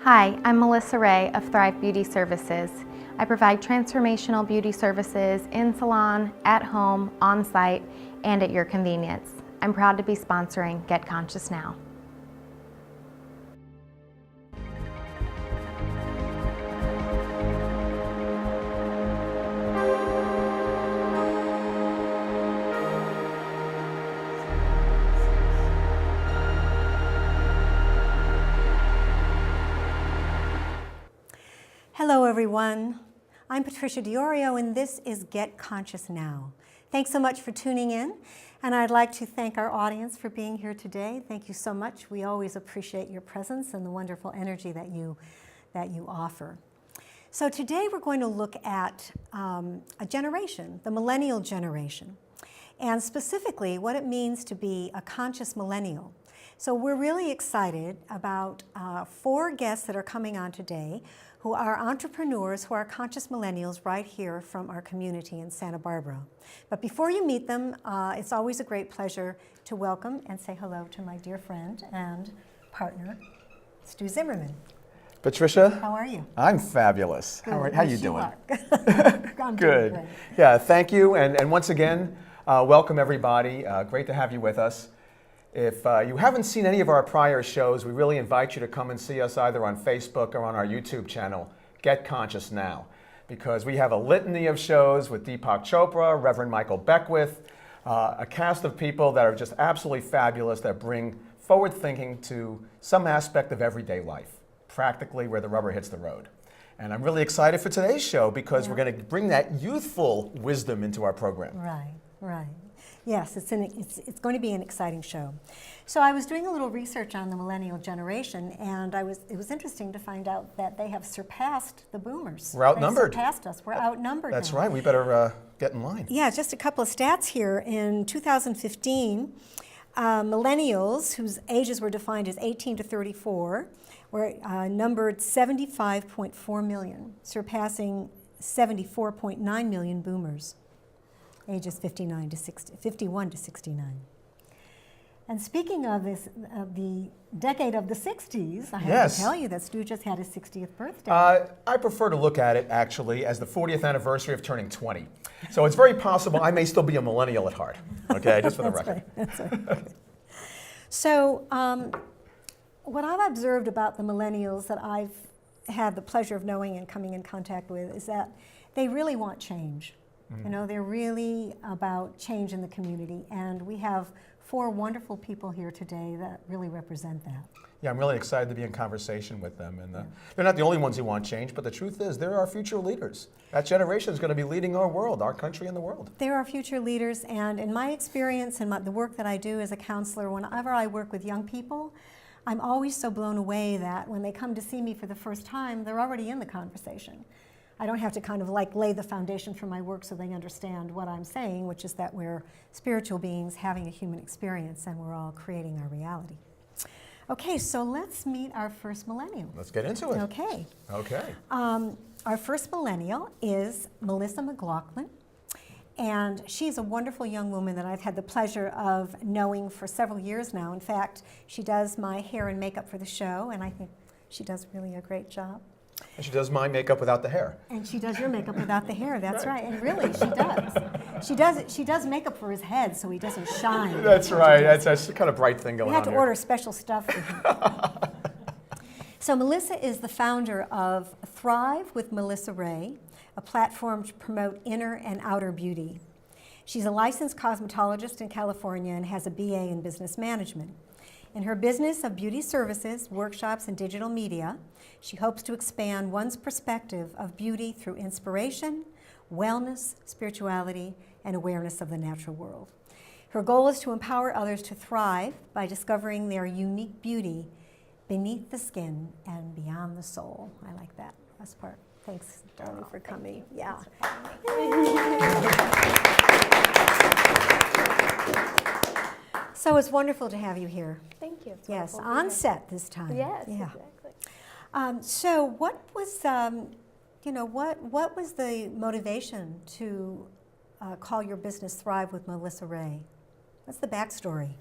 Hi, I'm Melissa Ray of Thrive Beauty Services. I provide transformational beauty services in salon, at home, on site, and at your convenience. I'm proud to be sponsoring Get Conscious Now. Hello everyone, I'm Patricia DiOrio and this is Get Conscious Now. Thanks so much for tuning in, and I'd like to thank our audience for being here today. Thank you so much. We always appreciate your presence and the wonderful energy that you offer. So today we're going to look at a generation, the millennial generation, and specifically what it means to be a conscious millennial. So we're really excited about 4 guests that are coming on today who are entrepreneurs, who are conscious millennials right here from our community in Santa Barbara. But before you meet them, it's always a great pleasure to welcome and say hello to my dear friend and partner, Stu Zimmerman. Patricia? How are you? I'm fabulous. Good. How are you doing? I'm Good. Doing Yeah, thank you. And once again, welcome everybody. Great to have you with us. If you haven't seen any of our prior shows, we really invite you to come and see us either on Facebook or on our YouTube channel, Get Conscious Now, because we have a litany of shows with Deepak Chopra, Reverend Michael Beckwith, a cast of people that are just absolutely fabulous that bring forward thinking to some aspect of everyday life, practically where the rubber hits the road. And I'm really excited for today's show because we're going to bring that youthful wisdom into our program. Right. Yes, it's going to be an exciting show. So I was doing a little research on the millennial generation, and it was interesting to find out that they have surpassed the boomers. We're outnumbered. They surpassed us. We're outnumbered. That's now. right. We better get in line. Yeah, just a couple of stats here. In 2015, millennials, whose ages were defined as 18 to 34, were numbered 75.4 million, surpassing 74.9 million boomers, ages 51 to 69. And speaking of this, the decade of the 60s, I have to tell you that Stu just had his 60th birthday. I prefer to look at it, actually, as the 40th anniversary of turning 20. So it's very possible I may still be a millennial at heart, okay, just for the record. That's right. So what I've observed about the millennials that I've had the pleasure of knowing and coming in contact with is that they really want change. You know, they're really about change in the community, and we have 4 wonderful people here today that really represent that. Yeah, I'm really excited to be in conversation with them, and they're not the only ones who want change, but the truth is they're our future leaders. That generation is going to be leading our world, our country and the world. They're our future leaders, and in my experience and the work that I do as a counselor, whenever I work with young people, I'm always so blown away that when they come to see me for the first time, they're already in the conversation. I don't have to kind of like lay the foundation for my work so they understand what I'm saying, which is that we're spiritual beings having a human experience and we're all creating our reality. Okay, so let's meet our first millennial. Let's get into it. Okay. Our first millennial is Melissa McLaughlin, and she's a wonderful young woman that I've had the pleasure of knowing for several years now. In fact, she does my hair and makeup for the show, and I think she does really a great job. And she does my makeup without the hair. And she does your makeup without the hair, that's right. And really, she does. She does makeup for his head so he doesn't shine. That's right. That's a kind of bright thing going on. You have to order special stuff for him. So Melissa is the founder of Thrive with Melissa Ray, a platform to promote inner and outer beauty. She's a licensed cosmetologist in California and has a BA in business management. In her business of beauty services, workshops, and digital media, she hopes to expand one's perspective of beauty through inspiration, wellness, spirituality, and awareness of the natural world. Her goal is to empower others to thrive by discovering their unique beauty beneath the skin and beyond the soul. I like that last part. Thanks, darling, for coming. Yeah. So it's wonderful to have you here. Thank you. Yes, on set this time. Yes, yeah. exactly. So what was, what was the motivation to call your business Thrive with Melissa Ray? What's the backstory?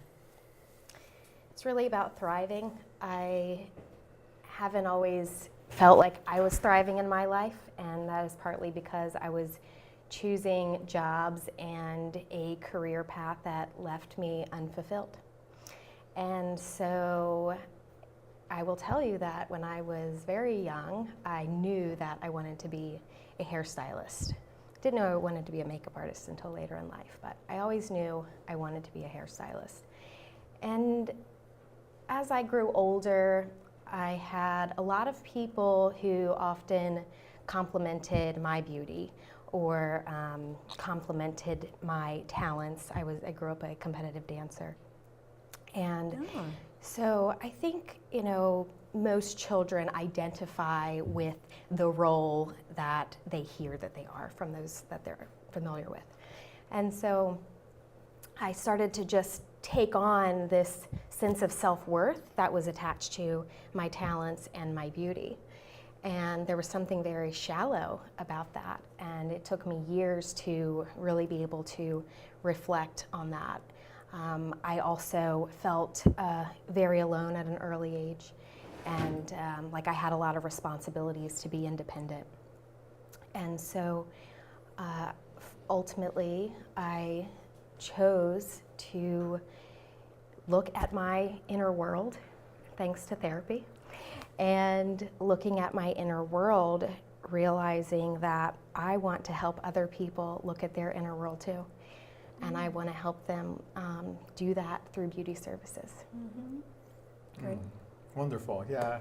It's really about thriving. I haven't always felt like I was thriving in my life, and that is partly because I was choosing jobs and a career path that left me unfulfilled. And so I will tell you that when I was very young, I knew that I wanted to be a hairstylist. Didn't know I wanted to be a makeup artist until later in life, but I always knew I wanted to be a hairstylist. And as I grew older, I had a lot of people who often complimented my beauty or complimented my talents. I grew up a competitive dancer. And so I think, most children identify with the role that they hear that they are from those that they're familiar with. And so I started to just take on this sense of self-worth that was attached to my talents and my beauty. And there was something very shallow about that. And it took me years to really be able to reflect on that. I also felt very alone at an early age, and like I had a lot of responsibilities to be independent. And so ultimately, I chose to look at my inner world, thanks to therapy, and looking at my inner world, realizing that I want to help other people look at their inner world too. And I want to help them do that through beauty services. Mm-hmm. Great. Wonderful, yeah.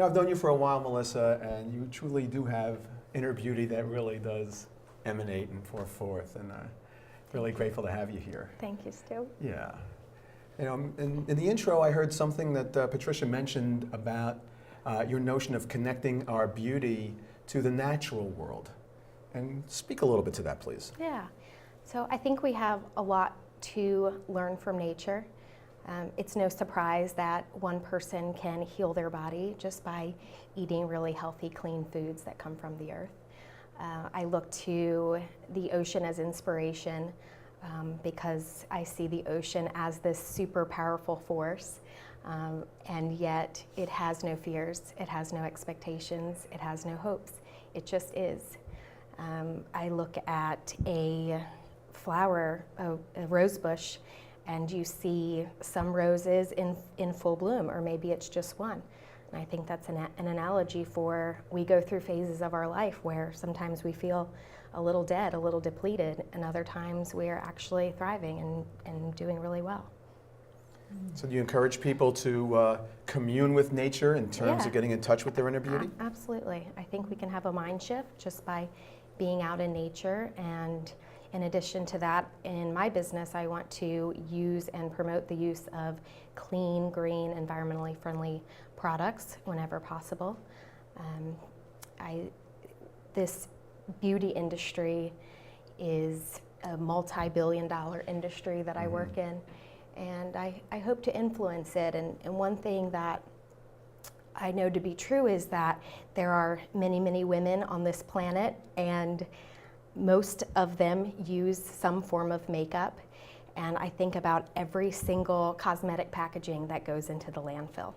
I've known you for a while, Melissa, and you truly do have inner beauty that really does emanate and pour forth, and really grateful to have you here. Thank you, Stu. Yeah. In the intro, I heard something that Patricia mentioned about your notion of connecting our beauty to the natural world. And speak a little bit to that, please. Yeah. So I think we have a lot to learn from nature. It's no surprise that one person can heal their body just by eating really healthy, clean foods that come from the earth. I look to the ocean as inspiration because I see the ocean as this super powerful force, and yet it has no fears, it has no expectations, it has no hopes. It just is. I look at a flower, a rose bush, and you see some roses in full bloom, or maybe it's just one. And I think that's an analogy for we go through phases of our life where sometimes we feel a little dead, a little depleted, and other times we are actually thriving and doing really well. So do you encourage people to commune with nature in terms of getting in touch with their inner beauty? Absolutely. I think we can have a mind shift just by being out in nature. And in addition to that, in my business, I want to use and promote the use of clean, green, environmentally friendly products whenever possible. This beauty industry is a multi-billion-dollar industry that I work in, and I hope to influence it. And one thing that I know to be true is that there are many, many women on this planet, and most of them use some form of makeup. And I think about every single cosmetic packaging that goes into the landfill.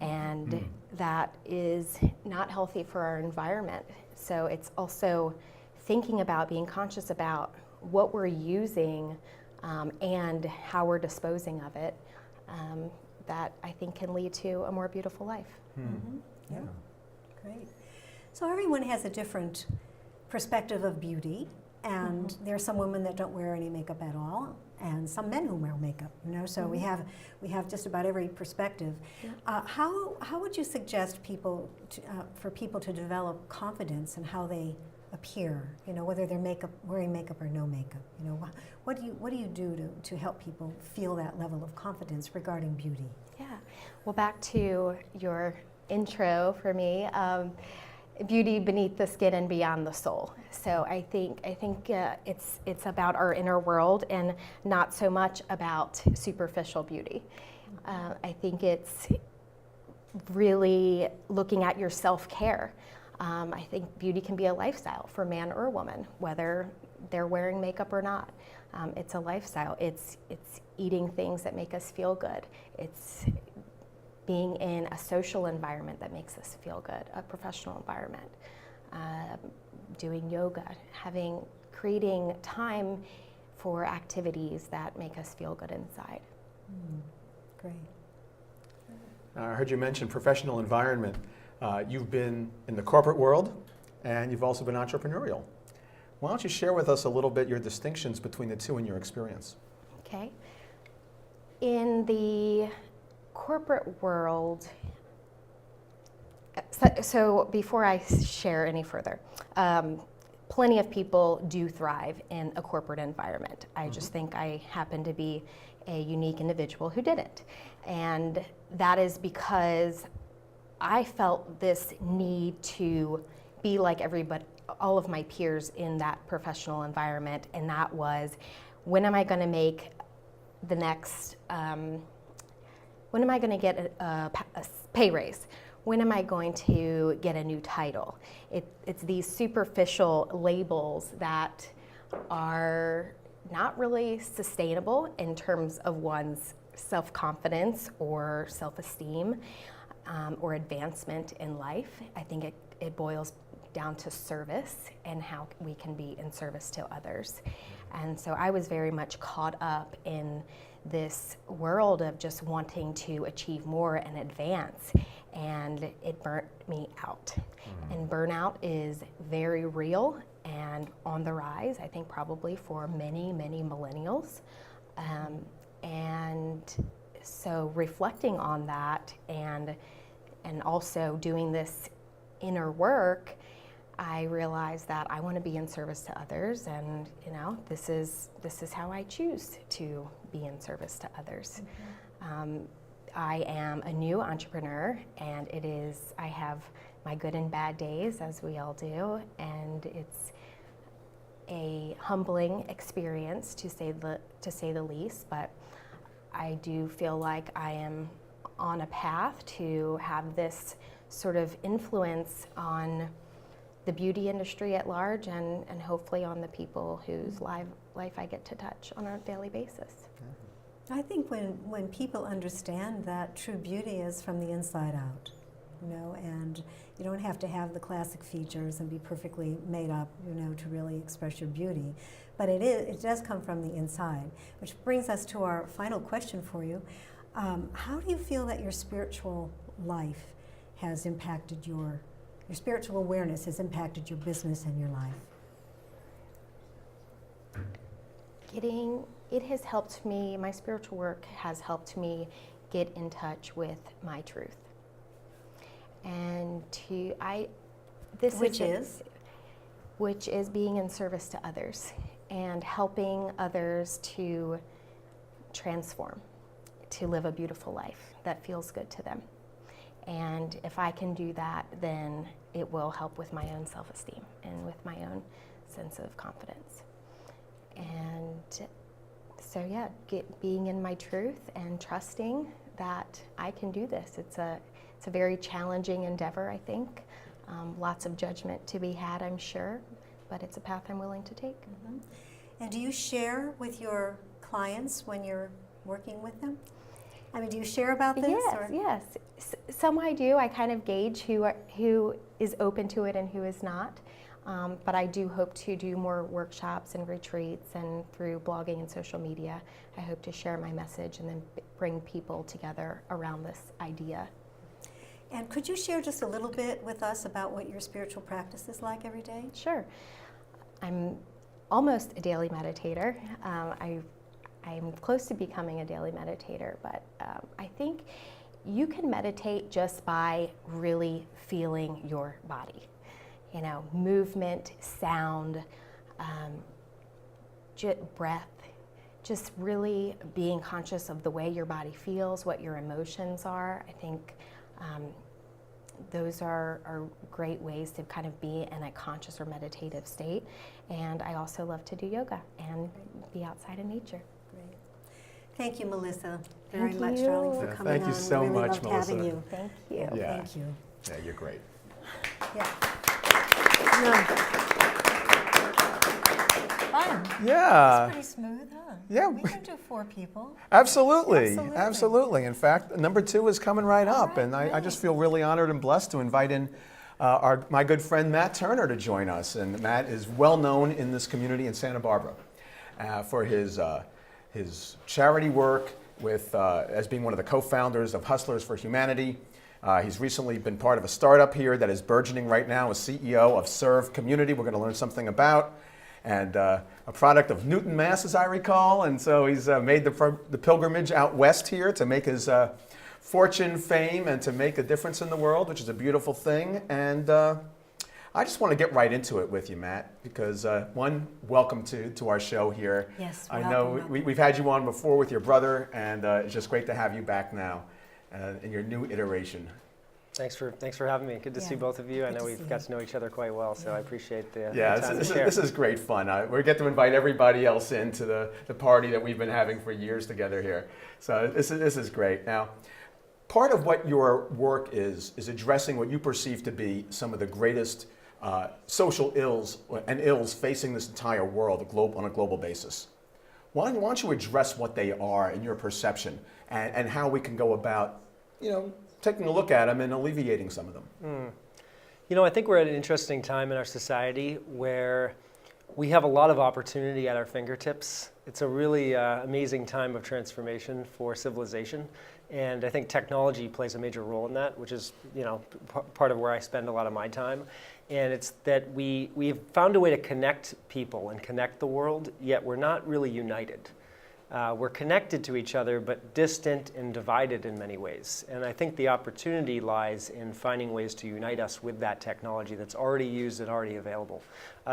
And that is not healthy for our environment. So it's also thinking about, being conscious about what we're using and how we're disposing of it, that I think can lead to a more beautiful life. Yeah, great. So everyone has a different perspective of beauty, and there are some women that don't wear any makeup at all, and some men who wear makeup. So we have just about every perspective. Yeah. How would you suggest for people to develop confidence in how they appear? Whether they're wearing makeup or no makeup. What do you do to help people feel that level of confidence regarding beauty? Yeah. Well, back to your intro for me. Beauty beneath the skin and beyond the soul. So I think it's about our inner world and not so much about superficial beauty. I think it's really looking at your self-care. I think beauty can be a lifestyle for man or woman, whether they're wearing makeup or not. It's a lifestyle. It's eating things that make us feel good. It's being in a social environment that makes us feel good, a professional environment, doing yoga, creating time for activities that make us feel good inside. Great. I heard you mention professional environment. You've been in the corporate world, and you've also been entrepreneurial. Why don't you share with us a little bit your distinctions between the two in your experience? Okay. In the corporate world, so before I share any further, plenty of people do thrive in a corporate environment. I just think I happen to be a unique individual who didn't. And that is because I felt this need to be like everybody, all of my peers in that professional environment, and that was, when am I going to make the next, when am I going to get a pay raise? When am I going to get a new title? It's these superficial labels that are not really sustainable in terms of one's self-confidence or self-esteem or advancement in life. I think it boils down to service and how we can be in service to others. And so I was very much caught up in this world of just wanting to achieve more and advance, and it burnt me out. And burnout is very real and on the rise, I think probably for many, many millennials. And so reflecting on that and also doing this inner work, I realized that I want to be in service to others, and this is how I choose to be in service to others. I am a new entrepreneur, and I have my good and bad days, as we all do, and it's a humbling experience to say the least. But I do feel like I am on a path to have this sort of influence on the beauty industry at large, and hopefully on the people whose life I get to touch on a daily basis. I think when people understand that true beauty is from the inside out, and you don't have to have the classic features and be perfectly made up, to really express your beauty, but it does come from the inside, which brings us to our final question for you. How do you feel that your spiritual life has impacted your spiritual awareness has impacted your business and your life? It has helped me, my spiritual work has helped me get in touch with my truth. And which is being in service to others and helping others to transform, to live a beautiful life that feels good to them. And if I can do that, then it will help with my own self-esteem and with my own sense of confidence. And so being in my truth and trusting that I can do this. It's a very challenging endeavor, I think. Lots of judgment to be had, I'm sure, but it's a path I'm willing to take. And do you share with your clients when you're working with them? I mean, do you share about this? Yes. Some I do. I kind of gauge who is open to it and who is not. But I do hope to do more workshops and retreats, and through blogging and social media, I hope to share my message and then bring people together around this idea. And could you share just a little bit with us about what your spiritual practice is like every day? Sure. I'm almost a daily meditator. I'm close to becoming a daily meditator, but I think you can meditate just by really feeling your body. Movement, sound, breath, just really being conscious of the way your body feels, what your emotions are. I think those are great ways to kind of be in a conscious or meditative state. And I also love to do yoga and be outside in nature. Great. Thank you, Melissa, very Thank much, you. darling, for coming on. Thank you so really much, loved Melissa. having you. Thank you. Yeah. Thank you. Yeah, you're great. Yeah. Bye. fun. Yeah. It's pretty smooth, huh? Yeah. We can do 4 people. Absolutely. Absolutely. Absolutely. In fact, number 2 is coming right up, right, and I great. just feel really honored and blessed to invite in my good friend Matt Turner to join us. And Matt is well known in this community in Santa Barbara for his charity work with as being one of the co-founders of Hustlers for Humanity. He's recently been part of a startup here that is burgeoning right now, a CEO of Serve Community we're going to learn something about, and a product of Newton, Mass, as I recall. And so he's made the pilgrimage out west here to make his fortune, fame, and to make a difference in the world, which is a beautiful thing. And I just want to get right into it with you, Matt, because one, welcome to our show here. Yes, I welcome, know welcome. we've had you on before with your brother, and it's just great to have you back now in your new iteration. Thanks for having me. Good to see both of you. I Good know to we've see got you. to know each other quite well, so I appreciate the Yeah, time this to share. is great fun. We get to invite everybody else into the party that we've been having for years together here. So this is great. Now, part of what your work is addressing what you perceive to be some of the greatest social ills facing this entire world on a global basis. Why don't you address what they are in your perception and how we can go about, taking a look at them and alleviating some of them? I think we're at an interesting time in our society where we have a lot of opportunity at our fingertips. It's a really amazing time of transformation for civilization. And I think technology plays a major role in that, which is, part of where I spend a lot of my time. And it's that we've found a way to connect people and connect the world, yet we're not really united. We're connected to each other, but distant and divided in many ways. And I think the opportunity lies in finding ways to unite us with that technology that's already used and already available.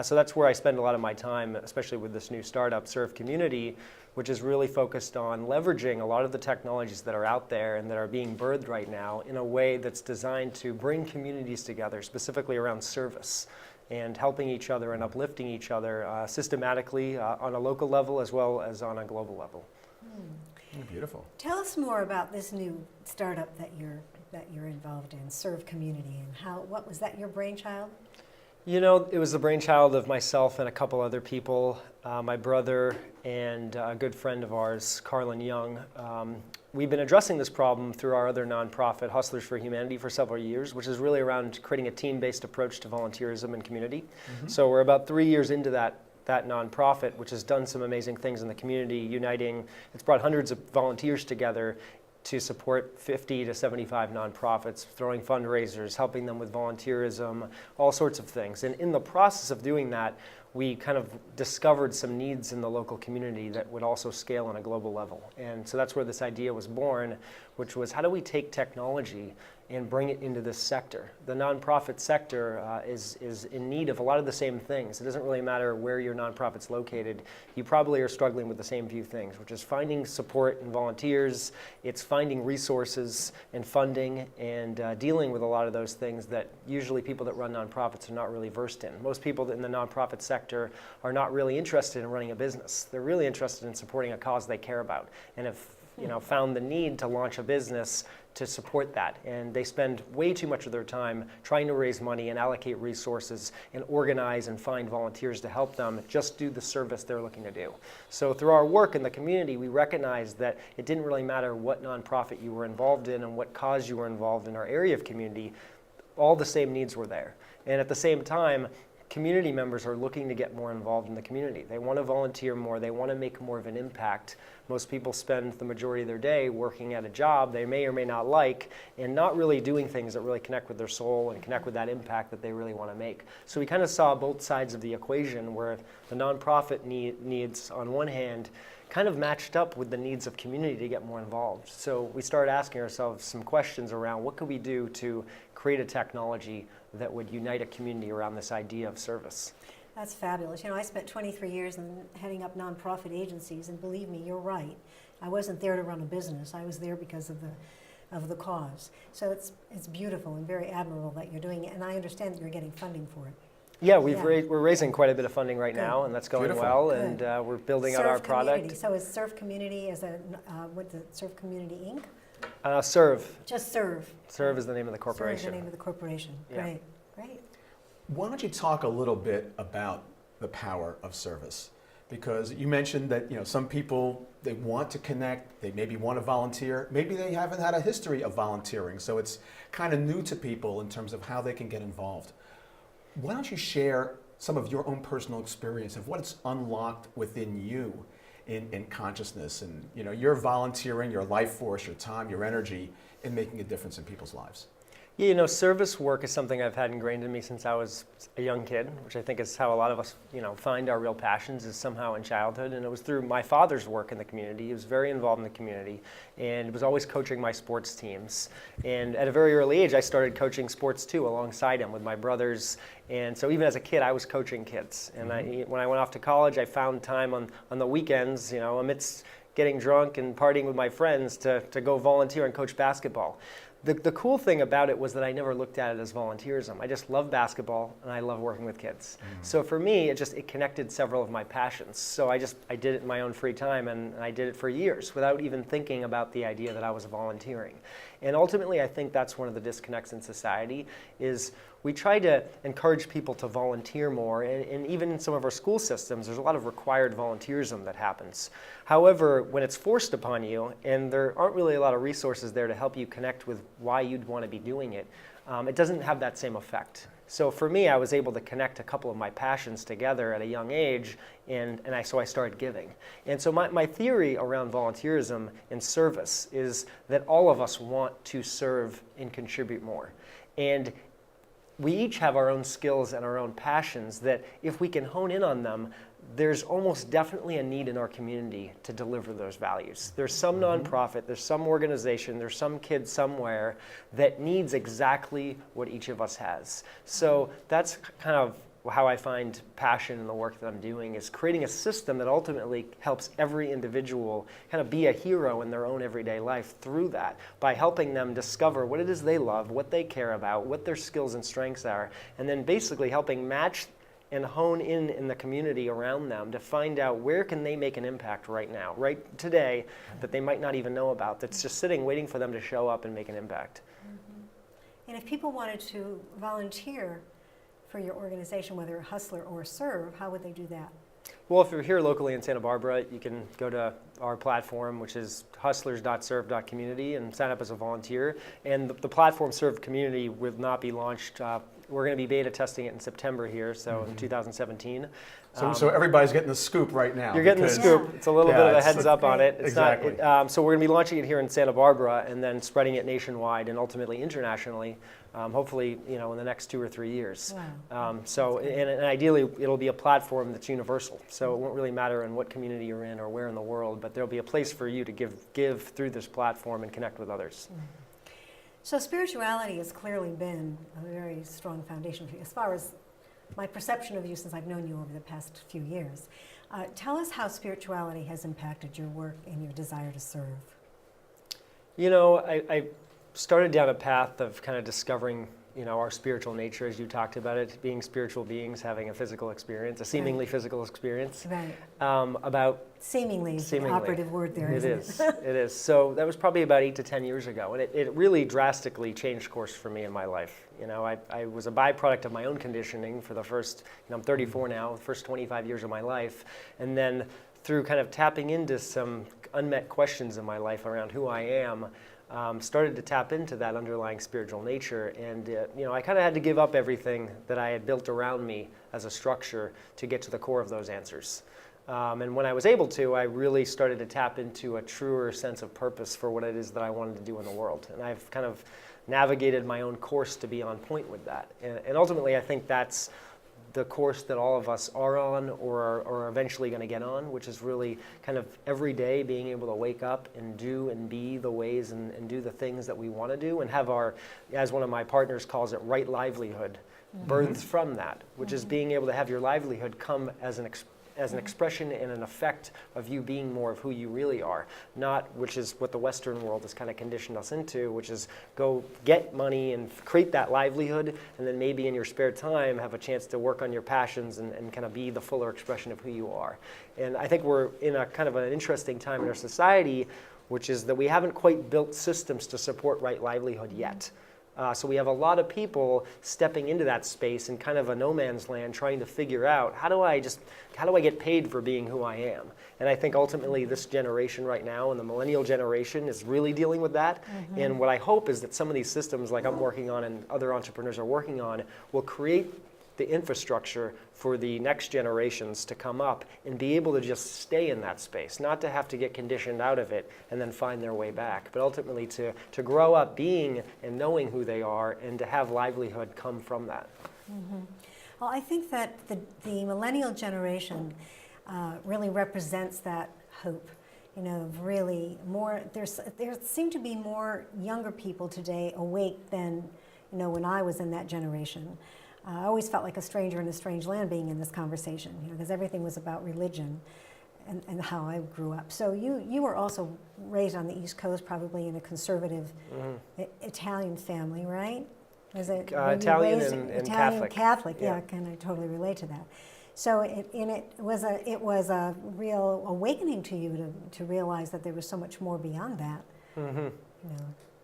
So that's where I spend a lot of my time, especially with this new startup, Serve Community, which is really focused on leveraging a lot of the technologies that are out there and that are being birthed right now in a way that's designed to bring communities together, specifically around service and helping each other and uplifting each other systematically on a local level as well as on a global level. Beautiful. Tell us more about this new startup that you're involved in, Serve Community, and what was that your brainchild? It was the brainchild of myself and a couple other people, my brother and a good friend of ours, Carlin Young. We've been addressing this problem through our other nonprofit, Hustlers for Humanity, for several years, which is really around creating a team-based approach to volunteerism and community. So we're about 3 years into that nonprofit, which has done some amazing things in the community, uniting. It's brought hundreds of volunteers together to support 50 to 75 nonprofits, throwing fundraisers, helping them with volunteerism, all sorts of things. And in the process of doing that, we kind of discovered some needs in the local community that would also scale on a global level. And so that's where this idea was born, which was how do we take technology and bring it into this sector? The nonprofit sector is in need of a lot of the same things. It doesn't really matter where your nonprofit's located. You probably are struggling with the same few things, which is finding support and volunteers. It's finding resources and funding and dealing with a lot of those things that usually people that run nonprofits are not really versed in. Most people in the nonprofit sector are not really interested in running a business. They're really interested in supporting a cause they care about and have found the need to launch a business to support that. And they spend way too much of their time trying to raise money and allocate resources and organize and find volunteers to help them just do the service they're looking to do. So through our work in the community, we recognized that it didn't really matter what nonprofit you were involved in and what cause you were involved in our area of community, all the same needs were there. And at the same time, community members are looking to get more involved in the community. They want to volunteer more. They want to make more of an impact. Most people spend the majority of their day working at a job they may or may not like and not really doing things that really connect with their soul and connect with that impact that they really want to make. So we kind of saw both sides of the equation where the nonprofit needs, on one hand, kind of matched up with the needs of community to get more involved. So we started asking ourselves some questions around what could we do to create a technology that would unite a community around this idea of service. That's fabulous. I spent 23 years heading up nonprofit agencies, and believe me, you're right. I wasn't there to run a business. I was there because of the cause. So it's beautiful and very admirable that you're doing it, and I understand that you're getting funding for it. Yeah, we're raising quite a bit of funding right Good. now, and that's going Beautiful. well, Good. and we're building out Serve our product. Community. So is Serve Community what's it, Serve Community Inc.? Serve. Just Serve. Serve is the name of the Serve corporation. is the name of the corporation. Yeah. Great. Why don't you talk a little bit about the power of service? Because you mentioned that some people, they want to connect, they maybe want to volunteer, maybe they haven't had a history of volunteering, so it's kind of new to people in terms of how they can get involved. Why don't you share some of your own personal experience of what it's unlocked within you in consciousness and your volunteering, your life force, your time, your energy in making a difference in people's lives? Yeah, service work is something I've had ingrained in me since I was a young kid, which I think is how a lot of us, find our real passions is somehow in childhood. And it was through my father's work in the community. He was very involved in the community and was always coaching my sports teams. And at a very early age, I started coaching sports too, alongside him with my brothers. And so even as a kid, I was coaching kids. And when I went off to college, I found time on the weekends, amidst getting drunk and partying with my friends to go volunteer and coach basketball. The cool thing about it was that I never looked at it as volunteerism. I just love basketball and I love working with kids. So for me, it connected several of my passions. So I did it in my own free time, and I did it for years without even thinking about the idea that I was volunteering. And ultimately, I think that's one of the disconnects in society is we try to encourage people to volunteer more, and even in some of our school systems, there's a lot of required volunteerism that happens. However, when it's forced upon you, and there aren't really a lot of resources there to help you connect with why you'd want to be doing it, it doesn't have that same effect. So for me, I was able to connect a couple of my passions together at a young age, so I started giving. And so my theory around volunteerism and service is that all of us want to serve and contribute more. And we each have our own skills and our own passions that if we can hone in on them, there's almost definitely a need in our community to deliver those values. There's some nonprofit, there's some organization, there's some kid somewhere that needs exactly what each of us has. So that's kind of how I find passion in the work that I'm doing, is creating a system that ultimately helps every individual kind of be a hero in their own everyday life through that, by helping them discover what it is they love, what they care about, what their skills and strengths are, and then basically helping match and hone in the community around them to find out where can they make an impact right now, right today, that they might not even know about, that's just sitting waiting for them to show up and make an impact. And if people wanted to volunteer for your organization, whether hustler or serve, how would they do that? Well, if you're here locally in Santa Barbara, you can go to our platform, which is hustlers.serve.community, and sign up as a volunteer. And the platform Serve Community will not be launched. We're going to be beta testing it in September here, so in 2017. So everybody's getting the scoop right now. You're getting the scoop. It's a little bit of a heads up on it. It's exactly. So we're going to be launching it here in Santa Barbara and then spreading it nationwide and ultimately internationally, hopefully in the next 2 or 3 years. Wow. And ideally it'll be a platform that's universal. So it won't really matter in what community you're in or where in the world, but there'll be a place for you to give through this platform and connect with others. So spirituality has clearly been a very strong foundation for you, as far as my perception of you since I've known you over the past few years. Tell us how spirituality has impacted your work and your desire to serve. I started down a path of kind of discovering our spiritual nature, as you talked about it, being spiritual beings, having a physical experience, a seemingly physical experience. Right. About seemingly is the operative word there, isn't it? It is. So that was probably about 8 to 10 years ago, and it really drastically changed course for me in my life. I was a byproduct of my own conditioning for the first, I'm 34 now, the first 25 years of my life, and then through kind of tapping into some unmet questions in my life around who I am, started to tap into that underlying spiritual nature, and I kind of had to give up everything that I had built around me as a structure to get to the core of those answers. And when I was able to, I really started to tap into a truer sense of purpose for what it is that I wanted to do in the world. And I've kind of navigated my own course to be on point with that. And ultimately, I think that's the course that all of us are on or are eventually going to get on, which is really kind of every day being able to wake up and do and be the ways and do the things that we want to do, and have our, as one of my partners calls it, right livelihood birthed from that, which is being able to have your livelihood come as an expression and an effect of you being more of who you really are, not which is what the Western world has kind of conditioned us into, which is go get money and create that livelihood, and then maybe in your spare time have a chance to work on your passions and kind of be the fuller expression of who you are. And I think we're in a kind of an interesting time in our society, which is that we haven't quite built systems to support right livelihood yet. So we have a lot of people stepping into that space in kind of a no man's land, trying to figure out how do I get paid for being who I am? And I think ultimately this generation right now, and the millennial generation, is really dealing with that. And what I hope is that some of these systems, like I'm working on and other entrepreneurs are working on, will create the infrastructure for the next generations to come up and be able to just stay in that space, not to have to get conditioned out of it and then find their way back, but ultimately to grow up being and knowing who they are and to have livelihood come from that. Well, I think that the millennial generation really represents that hope. You know, really more, there seem to be more younger people today awake than, you know, when I was in that generation. I always felt like a stranger in a strange land being in this conversation, you know, because everything was about religion and how I grew up. So you were also raised on the East Coast, probably in a conservative Italian family, right? Was it Italian and Italian Catholic? Yeah. Yeah, can I totally relate to that. So it was a real awakening to you to realize that there was so much more beyond that. You know.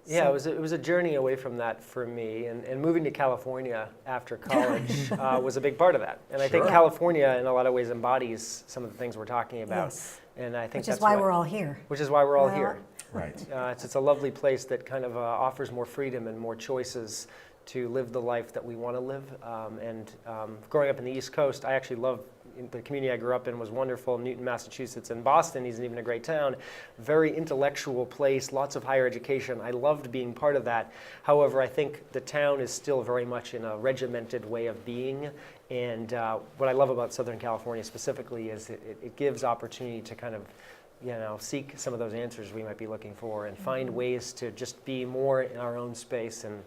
Yeah, it was a journey away from that for me, and moving to California after college was a big part of that. And I think California, in a lot of ways, embodies some of the things we're talking about. Yes. And I think Which is why we're all here. Which is why we're all here. Right. It's a lovely place that kind of offers more freedom and more choices to live the life that we want to live. Growing up in the East Coast, I actually love the community I grew up in was wonderful. Newton, Massachusetts, and Boston isn't even a great town. Very intellectual place, lots of higher education. I loved being part of that. However, I think the town is still very much in a regimented way of being. And what I love about Southern California specifically is it gives opportunity to kind of, you know, seek some of those answers we might be looking for and find ways to just be more in our own space and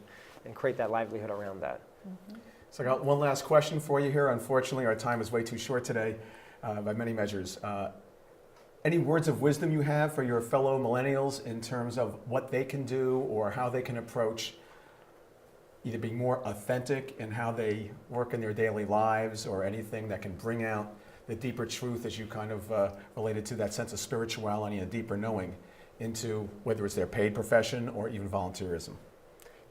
create that livelihood around that. So I got one last question for you here. Unfortunately, our time is way too short today by many measures. Any words of wisdom you have for your fellow millennials in terms of what they can do or how they can approach either being more authentic in how they work in their daily lives, or anything that can bring out the deeper truth, as you kind of related to that sense of spirituality and a deeper knowing into whether it's their paid profession or even volunteerism?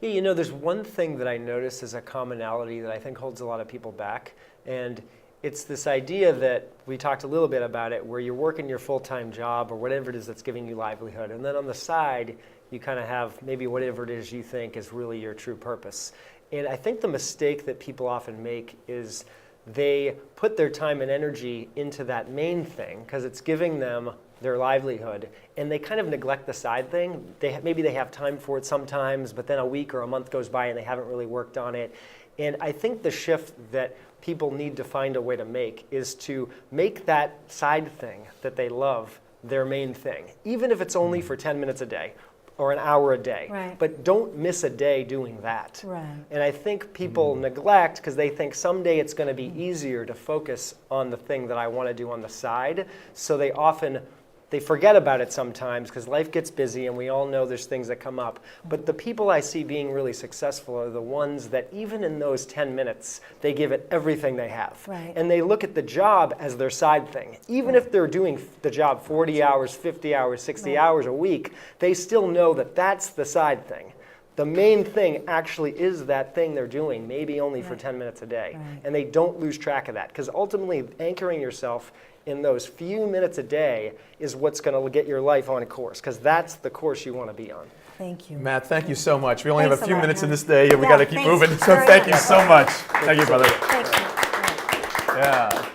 Yeah, you know, there's one thing that I notice as a commonality that I think holds a lot of people back, and it's this idea that we talked a little bit about it, where you're working your full-time job or whatever it is that's giving you livelihood, and then on the side, you kind of have maybe whatever it is you think is really your true purpose. And I think the mistake that people often make is they put their time and energy into that main thing because it's giving them their livelihood, and they kind of neglect the side thing. Maybe they have time for it sometimes, but then a week or a month goes by and they haven't really worked on it. And I think the shift that people need to find a way to make is to make that side thing that they love their main thing, even if it's only for 10 minutes a day or an hour a day. Right. But don't miss a day doing that. Right. And I think people neglect because they think someday it's going to be easier to focus on the thing that I want to do on the side. So they forget about it sometimes because life gets busy and we all know there's things that come up. But the people I see being really successful are the ones that even in those 10 minutes, they give it everything they have. Right. And they look at the job as their side thing. Even if they're doing the job 40 hours, 50 hours, 60 hours a week, they still know that that's the side thing. The main thing actually is that thing they're doing, maybe only for 10 minutes a day. Right. And they don't lose track of that because ultimately anchoring yourself in those few minutes a day is what's going to get your life on a course, because that's the course you want to be on. Thank you. Matt, thank you so much. We only Thanks have a a few lot, minutes in Matt. this day, and we Yeah, got to keep thanks moving. So very thank you much. so much. Thank you, brother. Thank you. Yeah.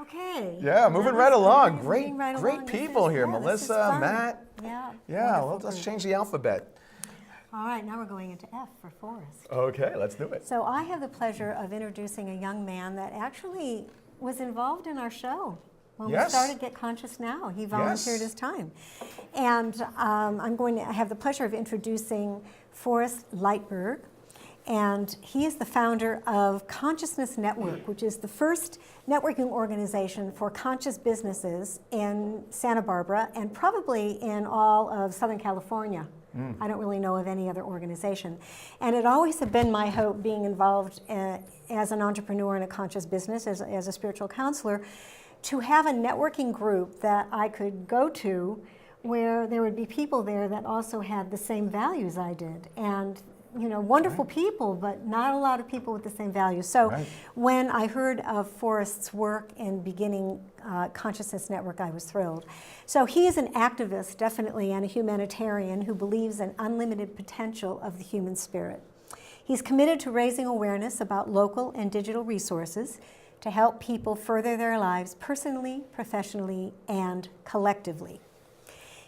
Okay. Yeah, moving That right was along. good. Great, Moving right great along. people here. This is Melissa, fun. Matt. Yeah. Yeah, wonderful let's group. change the alphabet. All right, now we're going into F for Forrest. Okay, let's do it. So I have the pleasure of introducing a young man that actually was involved in our show when we Yes. started Get Conscious Now. He volunteered his time. And I'm going to have the pleasure of introducing Forrest Lightberg. And he is the founder of Consciousness Network, which is the first networking organization for conscious businesses in Santa Barbara and probably in all of Southern California. I don't really know of any other organization. And it always had been my hope, being involved as an entrepreneur in a conscious business, as a spiritual counselor, to have a networking group that I could go to where there would be people there that also had the same values I did. And wonderful people, but not a lot of people with the same values. So when I heard of Forrest's work in beginning Consciousness Network, I was thrilled. So he is an activist, definitely, and a humanitarian who believes in unlimited potential of the human spirit. He's committed to raising awareness about local and digital resources to help people further their lives personally, professionally, and collectively.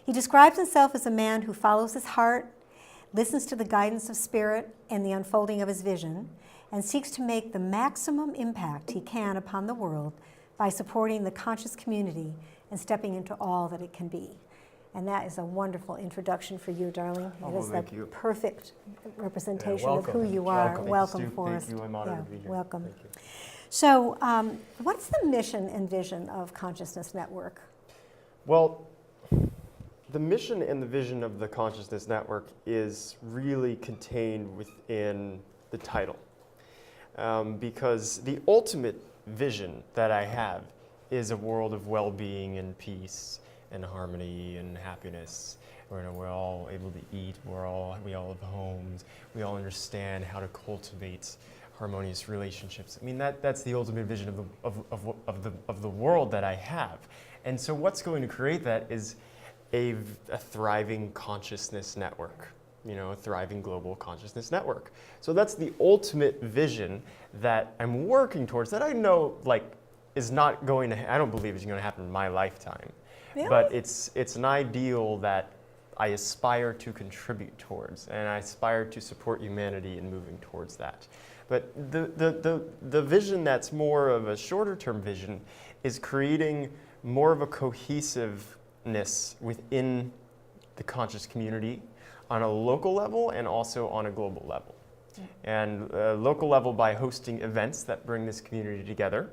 He describes himself as a man who follows his heart, listens to the guidance of spirit and the unfolding of his vision, and seeks to make the maximum impact he can upon the world by supporting the conscious community and stepping into all that it can be. And that is a wonderful introduction for you, darling. It is the perfect representation of who you are. Welcome, Forrest. Thank you. I'm honored to be here. Welcome. Thank you. So, what's the mission and vision of Consciousness Network? Well, the mission and the vision of the Consciousness Network is really contained within the title. Because the ultimate vision that I have is a world of well-being and peace and harmony and happiness, where we're all able to eat, we all have homes, we all understand how to cultivate harmonious relationships. I mean, that's the ultimate vision of the world that I have. And so what's going to create that is a thriving consciousness network, a thriving global consciousness network. So that's the ultimate vision that I'm working towards, that I know is not going to, I don't believe it's going to happen in my lifetime. Really? But it's an ideal that I aspire to contribute towards, and I aspire to support humanity in moving towards that. But the vision that's more of a shorter term vision is creating more of a cohesiveness within the conscious community on a local level and also on a global level. And local level by hosting events that bring this community together,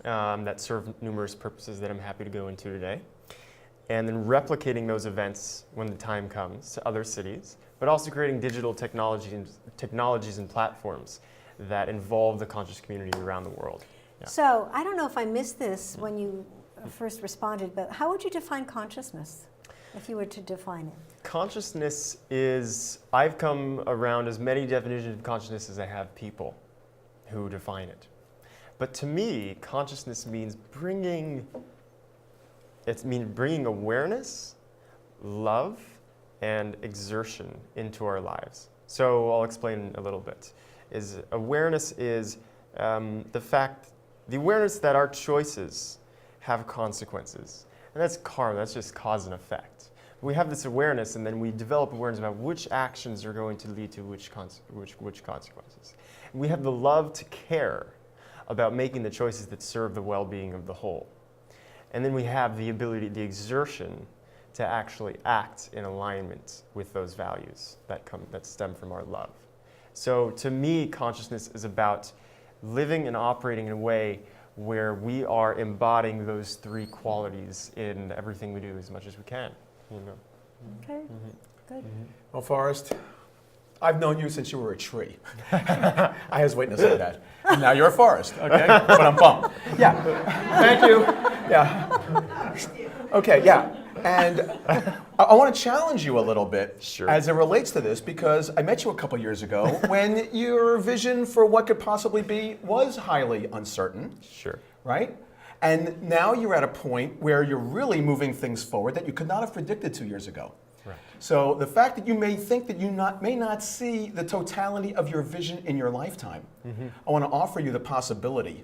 that serve numerous purposes that I'm happy to go into today. And then replicating those events when the time comes to other cities, but also creating digital technologies and platforms that involve the conscious community around the world. Yeah. So, I don't know if I missed this when you first responded, but how would you define consciousness, if you were to define it? Consciousness is, I've come around as many definitions of consciousness as I have people who define it. But to me, consciousness means bringing awareness, love, and exertion into our lives. So I'll explain a little bit. Awareness is the awareness that our choices have consequences. And that's karma, that's just cause and effect. We have this awareness, and then we develop awareness about which actions are going to lead to which consequences. And we have the love to care about making the choices that serve the well-being of the whole. And then we have the ability, the exertion, to actually act in alignment with those values that stem from our love. So to me, consciousness is about living and operating in a way where we are embodying those three qualities in everything we do as much as we can. Okay, good. Well, Forrest, I've known you since you were a tree. I was waiting to say that. Now you're a forest, okay? But I'm bummed. Yeah. Thank you. Yeah. Okay, yeah. And I want to challenge you a little bit as it relates to this, because I met you a couple years ago when your vision for what could possibly be was highly uncertain. Sure. Right? And now you're at a point where you're really moving things forward that you could not have predicted 2 years ago. Right. So the fact that you may think that you may not see the totality of your vision in your lifetime, I want to offer you the possibility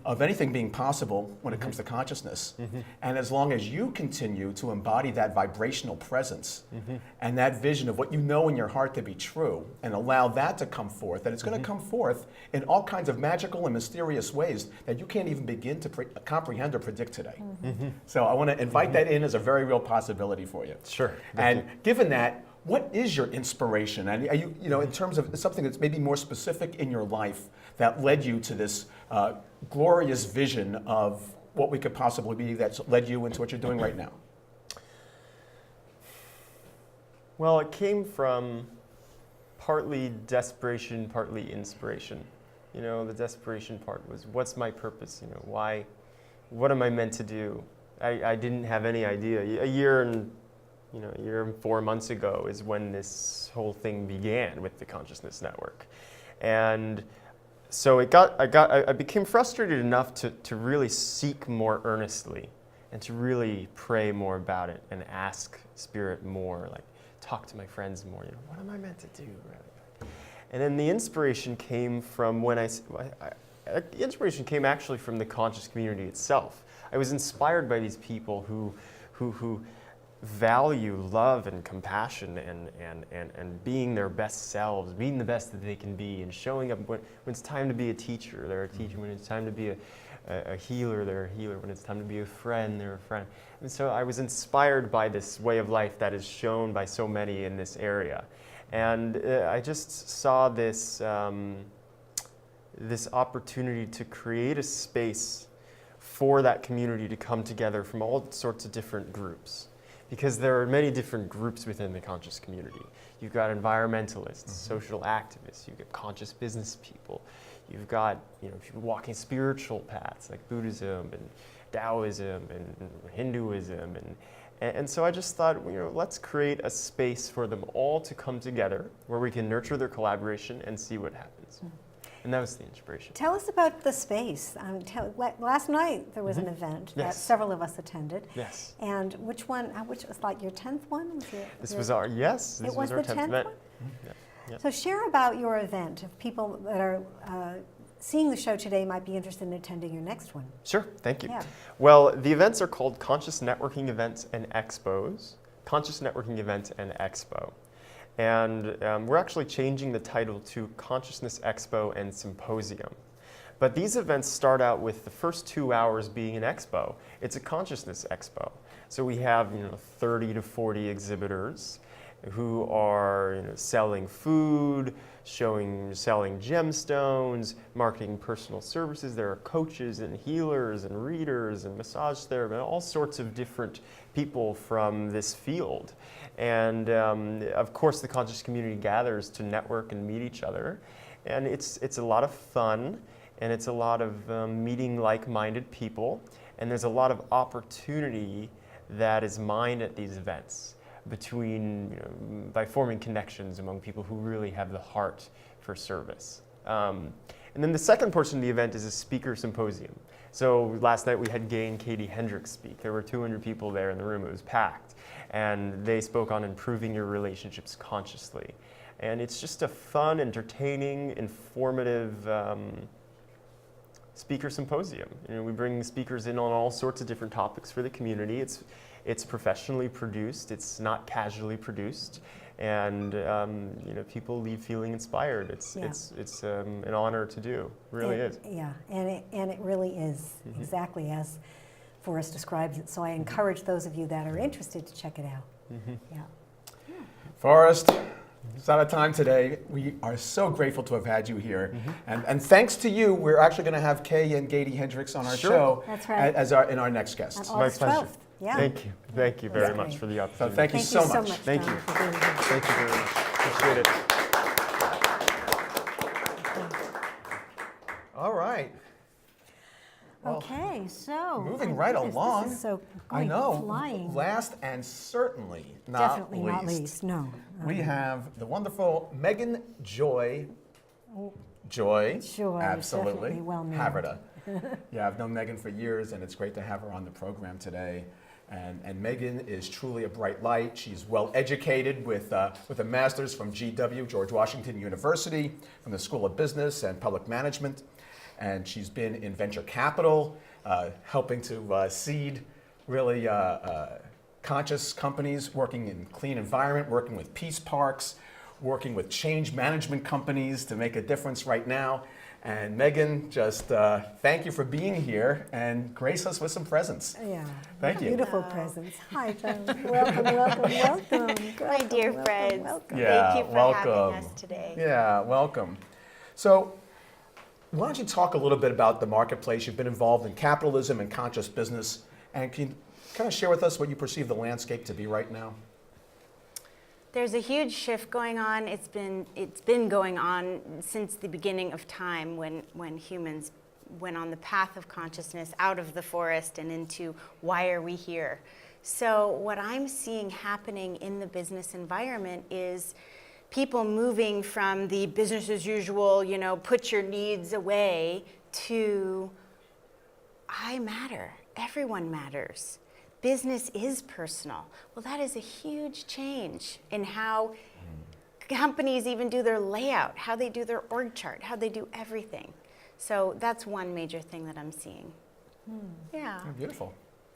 of anything being possible when it comes to consciousness. And as long as you continue to embody that vibrational presence and that vision of what you know in your heart to be true, and allow that to come forth, that it's going to come forth in all kinds of magical and mysterious ways that you can't even begin to comprehend or predict today. So I want to invite that in as a very real possibility for you. Sure. And given that, what is your inspiration? And are you, in terms of something that's maybe more specific in your life that led you to this glorious vision of what we could possibly be that's led you into what you're doing right now? Well, it came from partly desperation, partly inspiration. The desperation part was, what's my purpose? Why? What am I meant to do? I didn't have any idea. A year and a year and 4 months ago is when this whole thing began with the Consciousness Network. And so I became frustrated enough to really seek more earnestly and to really pray more about it and ask Spirit more, like talk to my friends more, what am I meant to do? And then the inspiration came from the inspiration came actually from the conscious community itself. I was inspired by these people who value love and compassion and being their best selves, being the best that they can be, and showing up when it's time to be a teacher, they're a teacher. When it's time to be a healer, they're a healer. When it's time to be a friend, they're a friend. And so I was inspired by this way of life that is shown by so many in this area. And I just saw this this opportunity to create a space for that community to come together from all sorts of different groups. Because there are many different groups within the conscious community. You've got environmentalists, social activists, you've got conscious business people, you've got people walking spiritual paths like Buddhism and Taoism and Hinduism. And so I just thought, let's create a space for them all to come together where we can nurture their collaboration and see what happens. And that was the inspiration. Tell us about the space. Last night there was an event that several of us attended. Yes. And which was like your 10th one? This was our 10th event. One? Yeah. So share about your event. If people that are seeing the show today might be interested in attending your next one. Sure, thank you. Yeah. Well, the events are called Conscious Networking Events and Expos. Conscious Networking Event and Expo. And we're actually changing the title to Consciousness Expo and Symposium. But these events start out with the first 2 hours being an expo. It's a consciousness expo. So we have 30 to 40 exhibitors who are selling food, selling gemstones, marketing personal services. There are coaches and healers and readers and massage therapists, all sorts of different people from this field. And of course, the conscious community gathers to network and meet each other. And it's a lot of fun, and it's a lot of meeting like-minded people. And there's a lot of opportunity that is mined at these events by forming connections among people who really have the heart for service. And then the second portion of the event is a speaker symposium. So last night we had Gay and Katie Hendricks speak. There were 200 people there in the room. It was packed. And they spoke on improving your relationships consciously. And it's just a fun, entertaining, informative speaker symposium. We bring speakers in on all sorts of different topics for the community. It's professionally produced. It's not casually produced. And people leave feeling inspired. It's an honor to do. It really is. Yeah, and it really is exactly as Forrest describes it. So I encourage those of you that are interested to check it out. Yeah. Forrest, it's out of time today. We are so grateful to have had you here. And thanks to you, we're actually going to have Kay and Katie Hendricks on our show. That's right. in our next guest. On August 12th. Yeah. Thank you. Thank you very much for the opportunity. So thank you so much. Thank you. John, for being here. Thank you very much. Appreciate it. All right. Well, Okay, so moving right along. This is so I know. flying. Last and certainly not Definitely least, not least. No. we have the wonderful Megan Joy. Joy, absolutely. Definitely well named. Haverda. Yeah, I've known Megan for years, and it's great to have her on the program today. And Megan is truly a bright light. She's well educated with a master's from GW, George Washington University, from the School of Business and Public Management. And she's been in venture capital, helping to seed really conscious companies, working in clean environment, working with peace parks, working with change management companies to make a difference right now. And Megan, just thank you for being here and grace us with some presents. Yeah. Thank you. Beautiful presents. Hi, John. Welcome. My dear friends, Yeah, thank you for welcome. having us today. Yeah, welcome. So, why don't you talk a little bit about the marketplace? You've been involved in capitalism and conscious business, and can you kind of share with us what you perceive the landscape to be right now? There's a huge shift going on. It's been going on since the beginning of time when humans went on the path of consciousness out of the forest and into why are we here. So what I'm seeing happening in the business environment is people moving from the business as usual, you know, put your needs away, to I matter, everyone matters. Business is personal. Well, that is a huge change in how companies even do their layout, how they do their org chart, how they do everything. So that's one major thing that I'm seeing. Yeah. Oh, beautiful.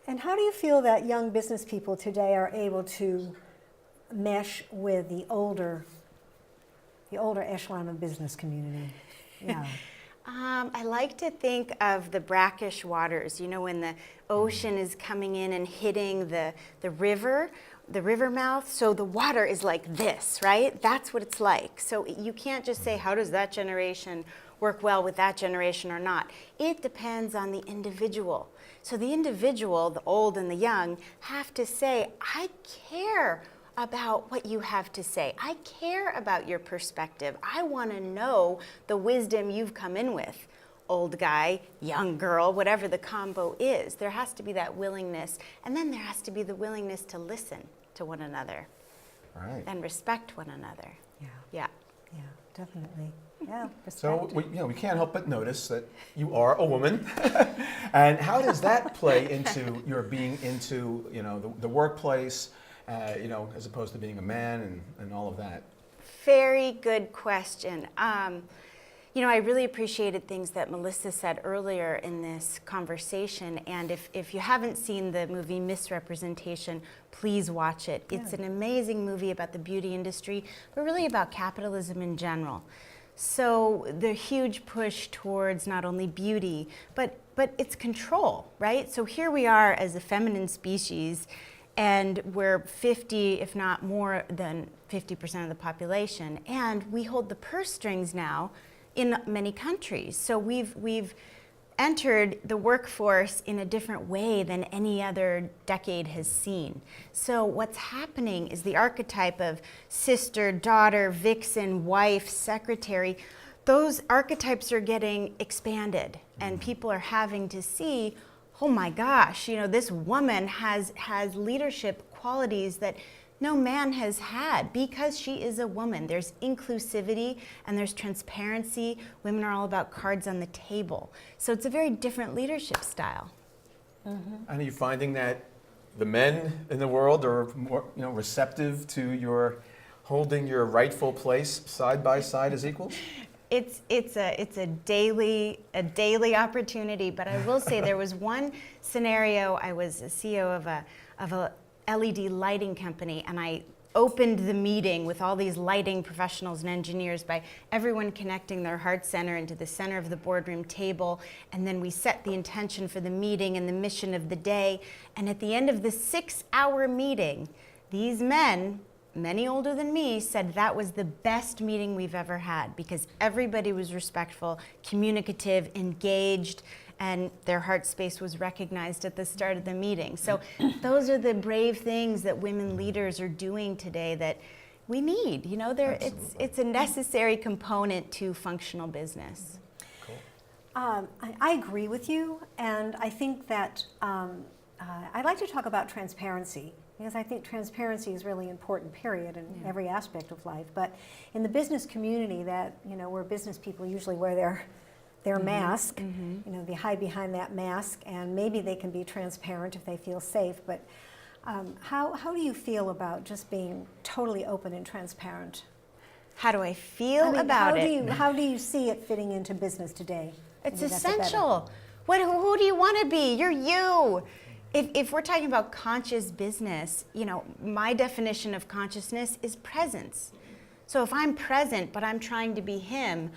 And how do you feel that young business people today are able to mesh with the older echelon of business community? Yeah. I like to think of the brackish waters, you know, when the ocean is coming in and hitting the river mouth. So the water is like this, right? That's what it's like. So you can't just say, how does that generation work well with that generation or not? It depends on the individual. So the individual, the old and the young, have to say, I care about what you have to say. I care about your perspective. I want to know the wisdom you've come in with. Old guy, young girl, whatever the combo is, there has to be that willingness. And then there has to be the willingness to listen to one another. Right. And respect one another. Yeah. Yeah. Yeah, definitely. Yeah. So Respect. we can't help but notice that you are a woman. And how does that play into your being into, you know, the workplace, you know, as opposed to being a man and all of that? Very good question. You know, I really appreciated things that Melissa said earlier in this conversation. And if you haven't seen the movie Misrepresentation, please watch it. It's an amazing movie about the beauty industry, but really about capitalism in general. So the huge push towards not only beauty, but it's control, right? So here we are as a feminine species, and we're 50, if not more than 50% of the population, and we hold the purse strings now in many countries. So we've entered the workforce in a different way than any other decade has seen. So what's happening is the archetype of sister, daughter, vixen, wife, secretary, those archetypes are getting expanded, and people are having to see, oh my gosh, you know, this woman has leadership qualities that no man has had because she is a woman. There's inclusivity and there's transparency. Women are all about cards on the table. So it's a very different leadership style. And are you finding that the men in the world are more, you know, receptive to your holding your rightful place side by side as equals? It's a daily opportunity, but I will say there was one scenario. I was a CEO of a LED lighting company, and I opened the meeting with all these lighting professionals and engineers by everyone connecting their heart center into the center of the boardroom table, and then we set the intention for the meeting and the mission of the day. And at the end of the 6-hour meeting, these men, many older than me, said that was the best meeting we've ever had because everybody was respectful, communicative, engaged, and their heart space was recognized at the start of the meeting. So those are the brave things that women leaders are doing today that we need. You know, it's a necessary component to functional business. Cool. I agree with you, and I think that I'd like to talk about transparency, because I think transparency is really important, period, in every aspect of life. But in the business community, that, you know, where business people usually wear their mask, you know, they hide behind that mask, and maybe they can be transparent if they feel safe. But how do you feel about just being totally open and transparent? How do I feel about it? How do you see it fitting into business today? It's essential. Who do you want to be? You're you. If we're talking about conscious business, you know, my definition of consciousness is presence. So if I'm present, but I'm trying to be him,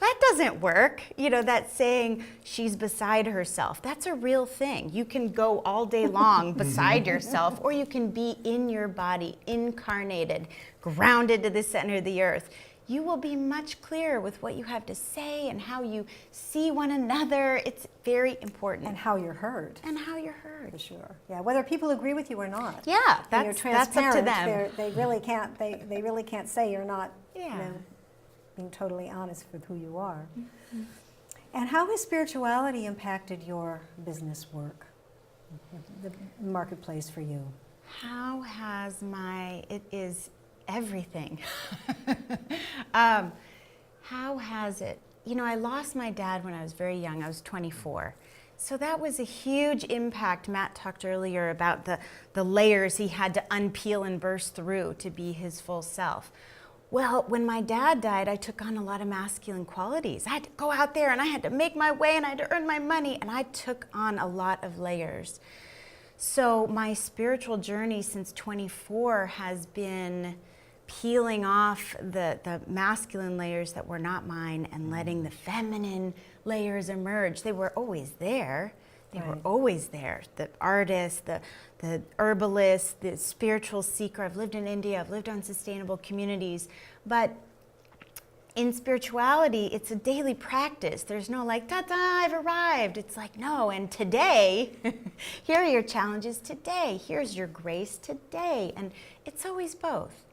that doesn't work. You know, that saying she's beside herself, that's a real thing. You can go all day long beside yourself, or you can be in your body, incarnated, grounded to the center of the earth. You will be much clearer with what you have to say and how you see one another. It's very important. And how you're heard. And how you're heard. For sure. Yeah, whether people agree with you or not. Yeah, When you're that's up to them. They really can't. They really can't say you're not. Yeah. You know, being totally honest with who you are. And how has spirituality impacted your business work? the marketplace for you? How has it is everything. How has it? You know, I lost my dad when I was very young. I was 24. So that was a huge impact. Matt talked earlier about the layers he had to unpeel and burst through to be his full self. Well, when my dad died, I took on a lot of masculine qualities. I had to go out there and I had to make my way and I had to earn my money, and I took on a lot of layers. So my spiritual journey since 24 has been peeling off the masculine layers that were not mine and letting the feminine layers emerge. They were always there. They were always there. The artist, the herbalist, the spiritual seeker. I've lived in India, I've lived on sustainable communities. But in spirituality, it's a daily practice. There's no like, ta-da, I've arrived. It's like, no, and today, here are your challenges today. Here's your grace today. And it's always both.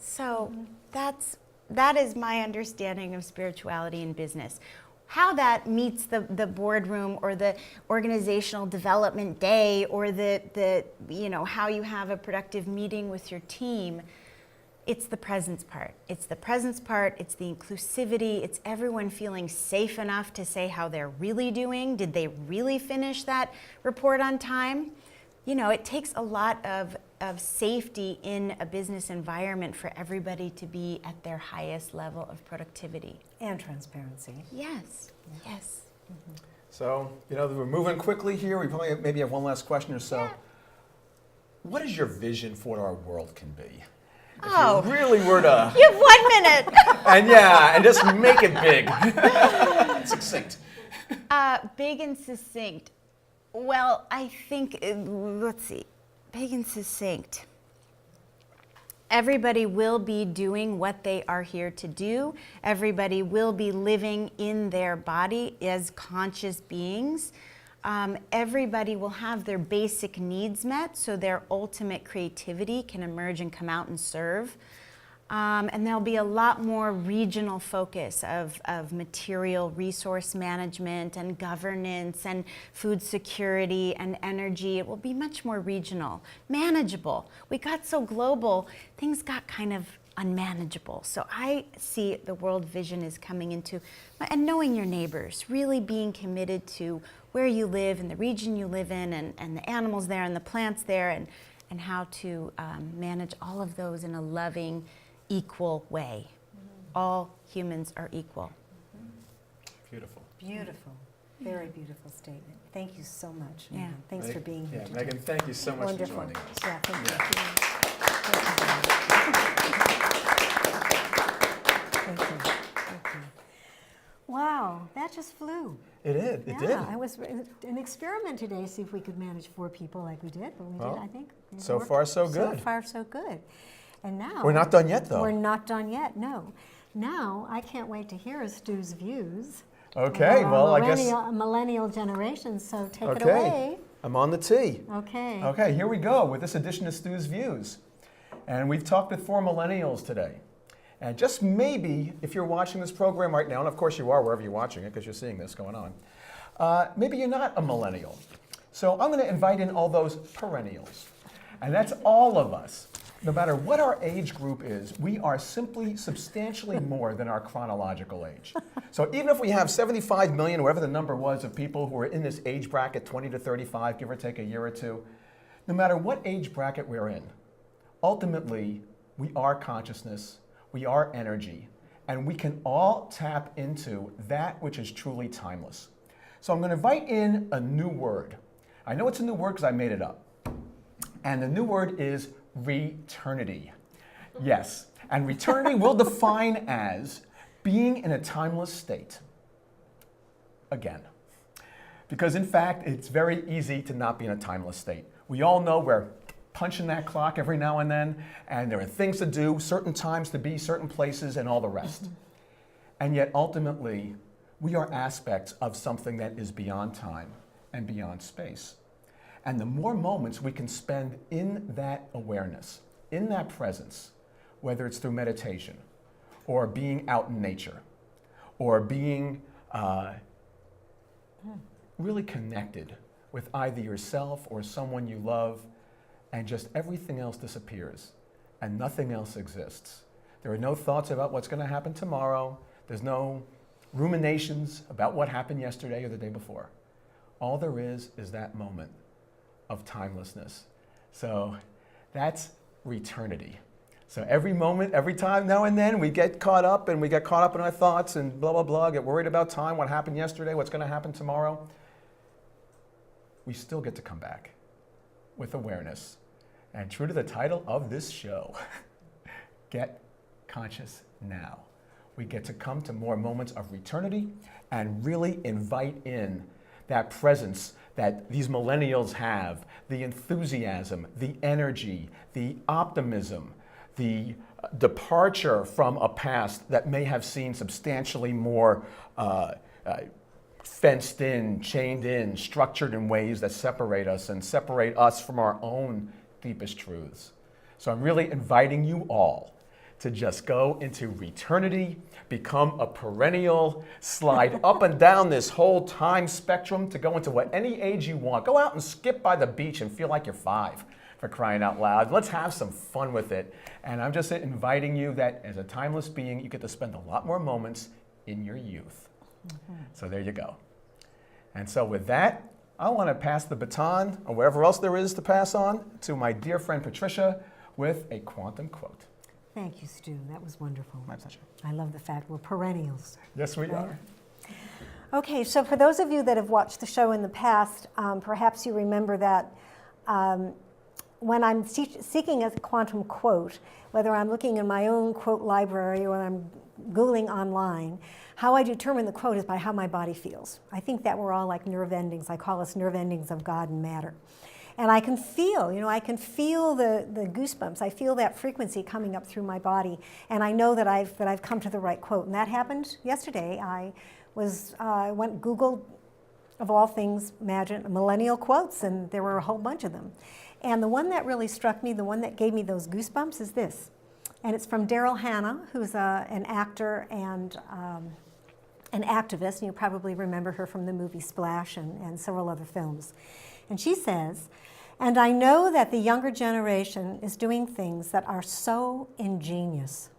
So that is my understanding of spirituality in business. How that meets the boardroom or the organizational development day or the how you have a productive meeting with your team, it's the presence part. It's the presence part, it's the inclusivity, it's everyone feeling safe enough to say how they're really doing. Did they really finish that report on time? You know, it takes a lot of safety in a business environment for everybody to be at their highest level of productivity. And transparency. Yes, yes. Mm-hmm. So, you know, we're moving quickly here. We probably maybe have one last question or so. Yeah. What is your vision for what our world can be? Oh, If you really were to, you have 1 minute. and just make it big. Succinct. Big and succinct. Well, I think, let's see, big and succinct. Everybody will be doing what they are here to do. Everybody will be living in their body as conscious beings. Everybody will have their basic needs met, so their ultimate creativity can emerge and come out and serve. And there'll be a lot more regional focus of material resource management and governance and food security and energy. It will be much more regional, manageable. We got so global, things got kind of unmanageable. So I see the world vision is coming into, and knowing your neighbors, really being committed to where you live and the region you live in and the animals there and the plants there and how to manage all of those in a loving, equal way. All humans are equal. Beautiful. Beautiful. Very beautiful statement. Thank you so much, Yeah. Megan. Thanks for being here today. Megan, thank you so much Wonderful. for joining us. Yeah, thank you. Thank you. Thank you. Wow, that just flew. It did. It did. Yeah, it was an experiment today, see if we could manage 4 people like we did, but we Well, did, I think. It so worked. far, so good. So far, so good. And now... We're not done yet, though. We're not done yet, no. Now, I can't wait to hear Stu's views. Okay, about well, our I guess... millennial generation, so take it Okay, away. I'm on the tee. Okay. Okay, here we go with this edition of Stu's Views. And we've talked with 4 millennials today. And just maybe, if you're watching this program right now, and of course you are wherever you're watching it because you're seeing this going on, maybe you're not a millennial. So I'm going to invite in all those perennials. And that's all of us. No matter what our age group is, we are simply substantially more than our chronological age. So even if we have 75 million, whatever the number was, of people who are in this age bracket, 20 to 35, give or take a year or two, no matter what age bracket we're in, ultimately, we are consciousness, we are energy, and we can all tap into that which is truly timeless. So I'm going to invite in a new word. I know it's a new word because I made it up. And the new word is returnity. Yes, and returnity we'll define as being in a timeless state. Again. Because in fact, it's very easy to not be in a timeless state. We all know we're punching that clock every now and then, and there are things to do, certain times to be, certain places, and all the rest. And yet ultimately, we are aspects of something that is beyond time and beyond space. And the more moments we can spend in that awareness, in that presence, whether it's through meditation, or being out in nature, or being really connected with either yourself or someone you love, and just everything else disappears and nothing else exists. There are no thoughts about what's going to happen tomorrow. There's no ruminations about what happened yesterday or the day before. All there is that moment of timelessness. So that's returnity. So every moment, every time, now and then, we get caught up and we get caught up in our thoughts and blah, blah, blah, get worried about time, what happened yesterday, what's going to happen tomorrow. We still get to come back with awareness. And true to the title of this show, Get Conscious Now. We get to come to more moments of returnity and really invite in that presence that these millennials have, the enthusiasm, the energy, the optimism, the departure from a past that may have seen substantially more fenced in, chained in, structured in ways that separate us and separate us from our own deepest truths. So I'm really inviting you all to just go into returnity, become a perennial, slide up and down this whole time spectrum to go into what any age you want. Go out and skip by the beach and feel like you're 5, for crying out loud. Let's have some fun with it. And I'm just inviting you that as a timeless being, you get to spend a lot more moments in your youth. So there you go. And so with that, I want to pass the baton, or whatever else there is to pass on, to my dear friend Patricia with a quantum quote. Thank you, Stu. That was wonderful. My pleasure. I love the fact we're perennials. Yes, we Right. are. Okay, so for those of you that have watched the show in the past, perhaps you remember that when I'm seeking a quantum quote, whether I'm looking in my own quote library or I'm Googling online, how I determine the quote is by how my body feels. I think that we're all like nerve endings. I call us nerve endings of God and matter. And I can feel, I can feel the goosebumps. I feel that frequency coming up through my body. And I know that I've come to the right quote. And that happened yesterday. I went Googled, of all things, imagine millennial quotes, and there were a whole bunch of them. And the one that really struck me, the one that gave me those goosebumps is this. And it's from Daryl Hannah, who's an actor and an activist. And you probably remember her from the movie Splash and several other films. And she says, "And I know that the younger generation is doing things that are so ingenious.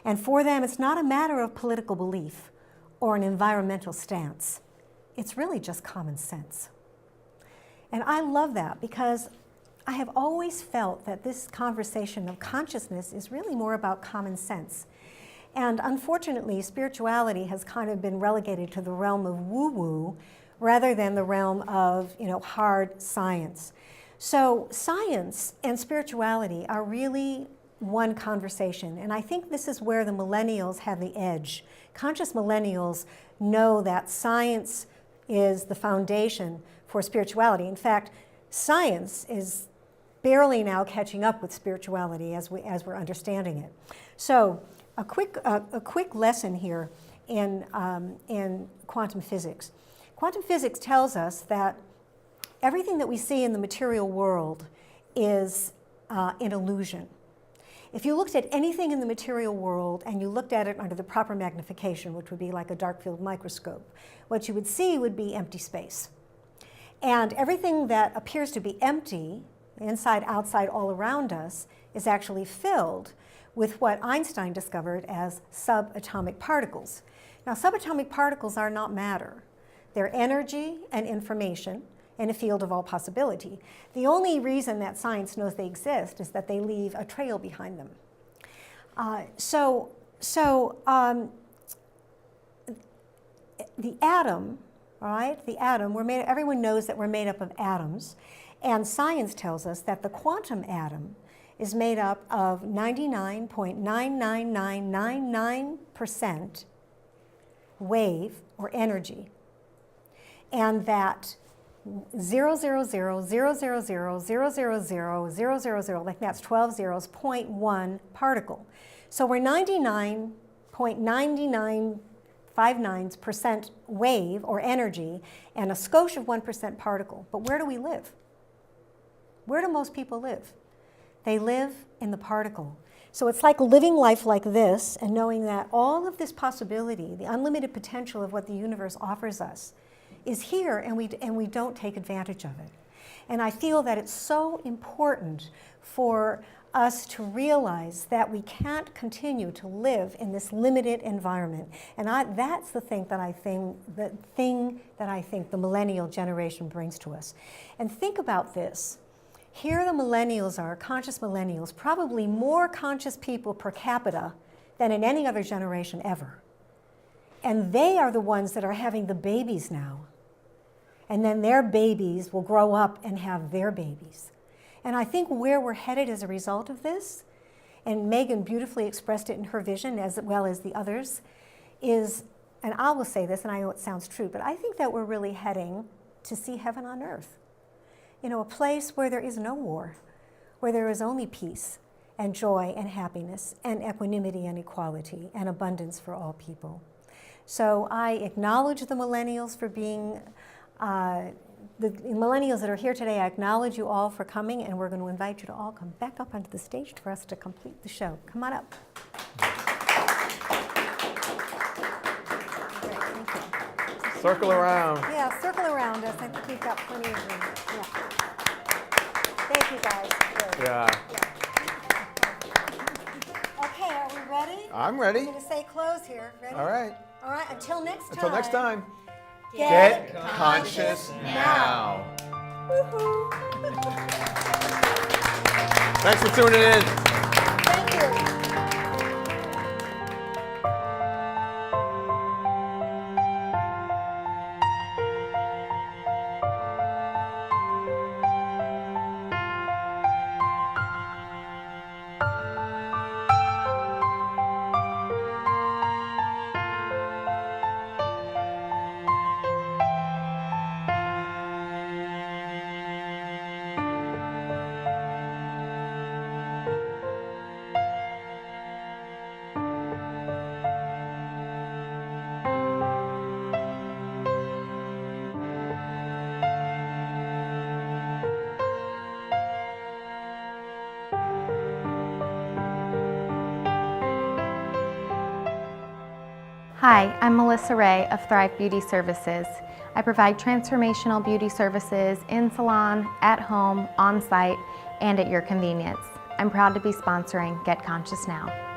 And for them, it's not a matter of political belief or an environmental stance. It's really just common sense." And I love that because I have always felt that this conversation of consciousness is really more about common sense. And unfortunately, spirituality has kind of been relegated to the realm of woo-woo rather than the realm of, hard science. So science and spirituality are really one conversation. And I think this is where the millennials have the edge. Conscious millennials know that science is the foundation for spirituality. In fact, science is barely now catching up with spirituality as we're understanding it. So a quick lesson here in quantum physics. Quantum physics tells us that everything that we see in the material world is an illusion. If you looked at anything in the material world and you looked at it under the proper magnification, which would be like a dark field microscope, what you would see would be empty space. And everything that appears to be empty, inside, outside, all around us, is actually filled with what Einstein discovered as subatomic particles. Now, subatomic particles are not matter. They're energy and information in a field of all possibility. The only reason that science knows they exist is that they leave a trail behind them. The atom, all right, the atom, everyone knows that we're made up of atoms, and science tells us that the quantum atom is made up of 99.99999% wave or energy, and that 0.00000000000, like that's 12 zeros, 0.1 particle. So we're 99.9959% wave or energy and a skosh of 1% particle. But where do we live? Where do most people live? They live in the particle. So it's like living life like this and knowing that all of this possibility, the unlimited potential of what the universe offers us, is here, and we don't take advantage of it. And I feel that it's so important for us to realize that we can't continue to live in this limited environment. And that's the thing that I think the millennial generation brings to us. And think about this. Here the millennials are, conscious millennials, probably more conscious people per capita than in any other generation ever. And they are the ones that are having the babies now. And then their babies will grow up and have their babies. And I think where we're headed as a result of this, and Megan beautifully expressed it in her vision as well as the others, is, and I will say this, and I know it sounds true, but I think that we're really heading to see heaven on earth. You know, a place where there is no war, where there is only peace and joy and happiness and equanimity and equality and abundance for all people. So I acknowledge the millennials for being the millennials that are here today. I acknowledge you all for coming, and we're going to invite you to all come back up onto the stage for us to complete the show. Come on up. Great, thank you. Circle around. Yeah, circle around us. I think we've got plenty of room. Yeah. Thank you, guys. Good. Yeah. Okay, are we ready? I'm ready. I'm going to say close here. Ready? All right. All right, until next time. Until next time. Get conscious now. Woohoo. Thanks for tuning in. Thank you. Hi, I'm Melissa Ray of Thrive Beauty Services. I provide transformational beauty services in salon, at home, on site, and at your convenience. I'm proud to be sponsoring Get Conscious Now.